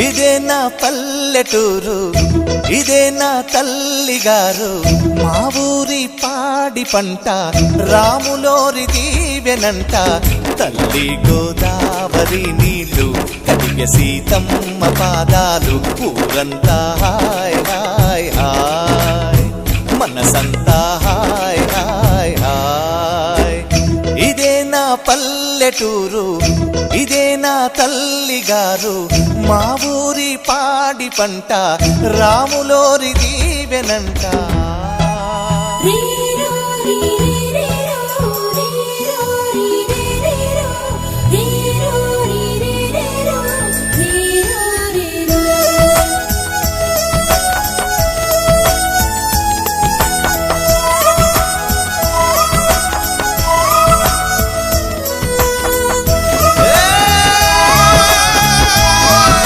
ఇదే నా పల్లెటూరు, ఇదే నా తల్లిగారు, మా ఊరి పాడి పంట రాములోరి దీవెనంట. తల్లి గోదావరి నీళ్ళు కడిగే సీతమ్మ పాదాలు, ఊరంతా హాయ్ హాయ్ హాయ్, మనసంతా హాయ్ హాయ్ హాయ్. ఇదే నా పల్లెటూరు, ఇదే నా తల్లిగారు, మా ఊరి పాడి పంట రాములోరి దీవెనంట.